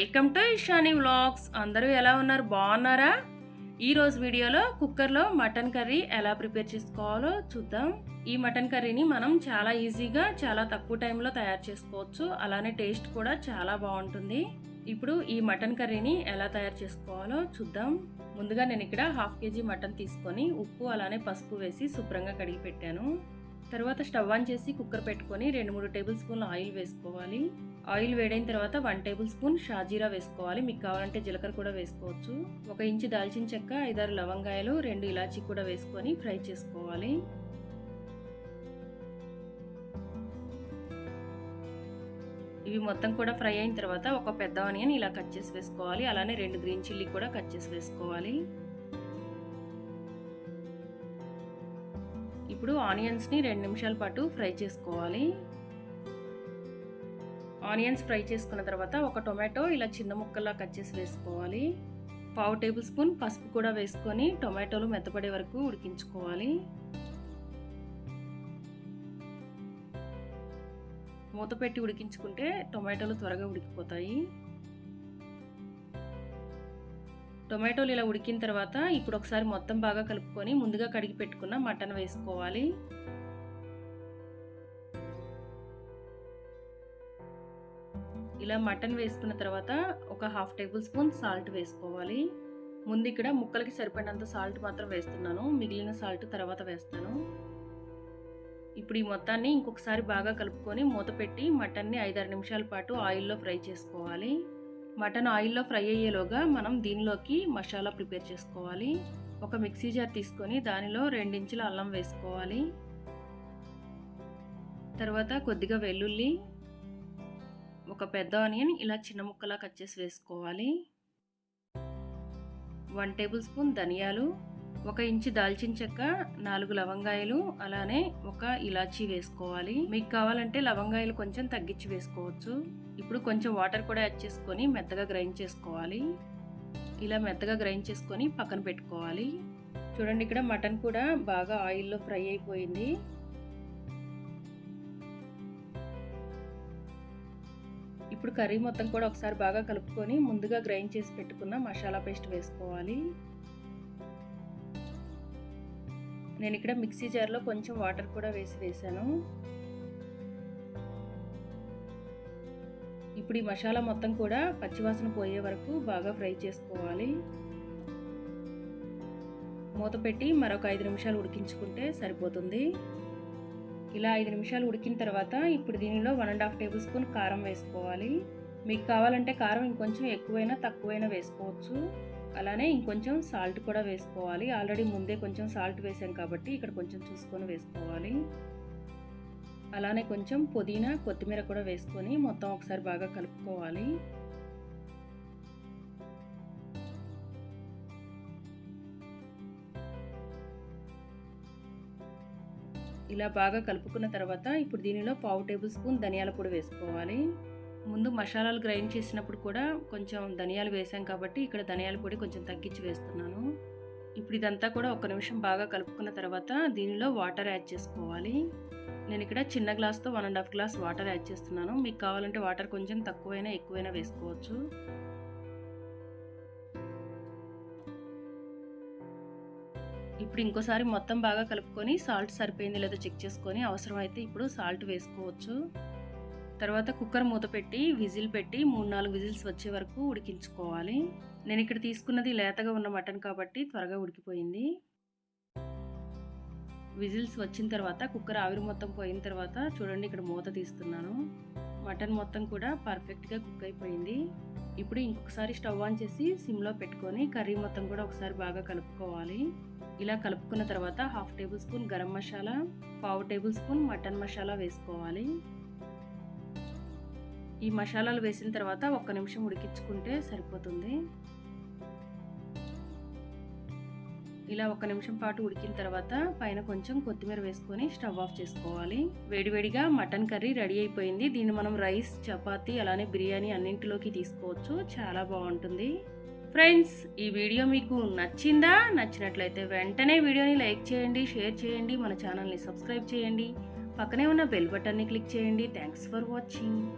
Welcome to Ishani vlogs. అందరూ ఎలా ఉన్నారు? బాగున్నారా? ఈరోజు వీడియోలో కుక్కర్లో మటన్ కర్రీ ఎలా ప్రిపేర్ చేసుకోవాలో చూద్దాం. ఈ మటన్ కర్రీని మనం చాలా ఈజీగా చాలా తక్కువ టైంలో తయారు చేసుకోవచ్చు. అలానే టేస్ట్ కూడా చాలా బాగుంటుంది. ఇప్పుడు ఈ మటన్ కర్రీని ఎలా తయారు చేసుకోవాలో చూద్దాం. ముందుగా నేను ఇక్కడ 1/2 kg మటన్ తీసుకొని ఉప్పు అలానే పసుపు వేసి శుభ్రంగా కడిగి పెట్టాను. తర్వాత స్టవ్ ఆన్ చేసి కుక్కర్ పెట్టుకొని 2-3 టేబుల్ స్పూన్ల ఆయిల్ వేసుకోవాలి. ఆయిల్ వేడైన తర్వాత 1 టేబుల్ స్పూన్ షాజీరా వేసుకోవాలి. మీకు కావాలంటే జీలకర్ర కూడా వేసుకోవచ్చు. 1 ఇంచు దాల్చిన చెక్క, 5-6 లవంగాయలు, 2 ఇలాచీ కూడా వేసుకొని ఫ్రై చేసుకోవాలి. ఇవి మొత్తం కూడా ఫ్రై అయిన తర్వాత ఒక పెద్ద ఆనియన్ ఇలా కట్ చేసి వేసుకోవాలి. అలానే 2 గ్రీన్ చిల్లీ కూడా కట్ చేసి వేసుకోవాలి. ఇప్పుడు ఆనియన్స్ని 2 నిమిషాల పాటు ఫ్రై చేసుకోవాలి. ఆనియన్స్ ఫ్రై చేసుకున్న తర్వాత ఒక టొమాటో ఇలా చిన్న ముక్కల్లా కట్ చేసి వేసుకోవాలి. 1/2 టేబుల్ స్పూన్ పసుపు కూడా వేసుకొని టొమాటోలు మెత్తపడే వరకు ఉడికించుకోవాలి. మూత పెట్టి ఉడికించుకుంటే టొమాటోలు త్వరగా ఉడికిపోతాయి. టొమాటోలు ఇలా ఉడికిన తర్వాత ఇప్పుడు ఒకసారి మొత్తం బాగా కలుపుకొని ముందుగా కడిగి పెట్టుకున్న మటన్ వేసుకోవాలి. ఇలా మటన్ వేసుకున్న తర్వాత ఒక 1/2 టేబుల్ స్పూన్ సాల్ట్ వేసుకోవాలి. ముందు ఇక్కడ ముక్కలకి సరిపడినంత సాల్ట్ మాత్రం వేస్తున్నాను, మిగిలిన సాల్ట్ తర్వాత వేస్తాను. ఇప్పుడు ఈ మొత్తాన్ని ఇంకొకసారి బాగా కలుపుకొని మూత పెట్టి మటన్ని 5-6 నిమిషాల పాటు ఆయిల్లో ఫ్రై చేసుకోవాలి. మటన్ ఆయిల్లో ఫ్రై అయ్యేలోగా మనం దీనిలోకి మసాలా ప్రిపేర్ చేసుకోవాలి. ఒక మిక్సీ జార్ తీసుకొని దానిలో 2 ఇంచుల అల్లం వేసుకోవాలి. తర్వాత కొద్దిగా వెల్లుల్లి, ఒక పెద్ద ఆనియన్ ఇలా చిన్న ముక్కలా కట్ చేసి వేసుకోవాలి. 1 టేబుల్ స్పూన్ ధనియాలు, 1 ఇంచు దాల్చిన చెక్క, 4 లవంగాయలు, అలానే 1 ఇలాచీ వేసుకోవాలి. మీకు కావాలంటే లవంగాయలు కొంచెం తగ్గించి వేసుకోవచ్చు. ఇప్పుడు కొంచెం వాటర్ కూడా యాడ్ చేసుకొని మెత్తగా గ్రైండ్ చేసుకోవాలి. ఇలా మెత్తగా గ్రైండ్ చేసుకొని పక్కన పెట్టుకోవాలి. చూడండి, ఇక్కడ మటన్ కూడా బాగా ఆయిల్లో ఫ్రై అయిపోయింది. ఇప్పుడు కర్రీ మొత్తం కూడా ఒకసారి బాగా కలుపుకొని ముందుగా గ్రైండ్ చేసి పెట్టుకున్న మసాలా పేస్ట్ వేసుకోవాలి. నేను ఇక్కడ మిక్సీ జార్లో కొంచెం వాటర్ కూడా వేసాను. ఇప్పుడు ఈ మసాలా మొత్తం కూడా పచ్చివాసన పోయే వరకు బాగా ఫ్రై చేసుకోవాలి. మూత పెట్టి మరొక 5 నిమిషాలు ఉడికించుకుంటే సరిపోతుంది. ఇలా 5 నిమిషాలు ఉడికిన తర్వాత ఇప్పుడు దీనిలో 1.5 టేబుల్ స్పూన్ కారం వేసుకోవాలి. మీకు కావాలంటే కారం ఇంకొంచెం ఎక్కువైనా తక్కువైనా వేసుకోవచ్చు. అలానే ఇంకొంచెం సాల్ట్ కూడా వేసుకోవాలి. ఆల్రెడీ ముందే కొంచెం సాల్ట్ వేసాం కాబట్టి ఇక్కడ కొంచెం చూసుకొని వేసుకోవాలి. అలానే కొంచెం పుదీనా, కొత్తిమీర కూడా వేసుకొని మొత్తం ఒకసారి బాగా కలుపుకోవాలి. ఇలా బాగా కలుపుకున్న తర్వాత ఇప్పుడు దీనిలో 1/2 టేబుల్ స్పూన్ ధనియాల పొడి వేసుకోవాలి. ముందు మసాలాలు గ్రైండ్ చేసినప్పుడు కూడా కొంచెం ధనియాలు వేసాం కాబట్టి ఇక్కడ ధనియాల పొడి కొంచెం తగ్గించి వేస్తున్నాను. ఇప్పుడు ఇదంతా కూడా 1 నిమిషం బాగా కలుపుకున్న తర్వాత దీనిలో వాటర్ యాడ్ చేసుకోవాలి. నేను ఇక్కడ చిన్న గ్లాస్తో 1.5 గ్లాస్ వాటర్ యాడ్ చేస్తున్నాను. మీకు కావాలంటే వాటర్ కొంచెం తక్కువైనా ఎక్కువైనా వేసుకోవచ్చు. ఇప్పుడు ఇంకోసారి మొత్తం బాగా కలుపుకొని సాల్ట్ సరిపోయింది లేదో చెక్ చేసుకొని అవసరమైతే ఇప్పుడు సాల్ట్ వేసుకోవచ్చు. తర్వాత కుక్కర్ మూత పెట్టి విజిల్ పెట్టి 3-4 విజిల్స్ వచ్చే వరకు ఉడికించుకోవాలి. నేను ఇక్కడ తీసుకున్నది లేతగా ఉన్న మటన్ కాబట్టి త్వరగా ఉడికిపోయింది. విజిల్స్ వచ్చిన తర్వాత కుక్కర్ ఆవిరి మొత్తం పోయిన తర్వాత చూడండి, ఇక్కడ మూత తీస్తున్నాను. మటన్ మొత్తం కూడా పర్ఫెక్ట్గా కుక్ అయిపోయింది. ఇప్పుడు ఇంకొకసారి స్టవ్ ఆన్ చేసి సిమ్లో పెట్టుకొని కర్రీ మొత్తం కూడా ఒకసారి బాగా కలుపుకోవాలి. ఇలా కలుపుకున్న తర్వాత 1/2 table spoon garam masala, 1/2 table spoon mutton masala వేసుకోవాలి. ఈ మసాలాలు వేసిన తర్వాత 1 నిమిషం ఉడికించుకుంటే సరిపోతుంది. ఇలా 1 నిమిషం పాటు ఉడికిన తర్వాత పైన కొంచెం కొత్తిమీర వేసుకొని స్టవ్ ఆఫ్ చేసుకోవాలి. వేడివేడిగా మటన్ కర్రీ రెడీ అయిపోయింది. దీన్ని మనం రైస్, చపాతీ అలానే బిర్యానీ అన్నింటిలోకి తీసుకోవచ్చు. చాలా బాగుంటుంది. ఫ్రెండ్స్, ఈ వీడియో మీకు నచ్చిందా? నచ్చినట్లయితే వెంటనే వీడియోని లైక్ చేయండి, షేర్ చేయండి, మన ఛానల్ని సబ్స్క్రైబ్ చేయండి, పక్కనే ఉన్న బెల్ బటన్ని క్లిక్ చేయండి. Thanks for watching.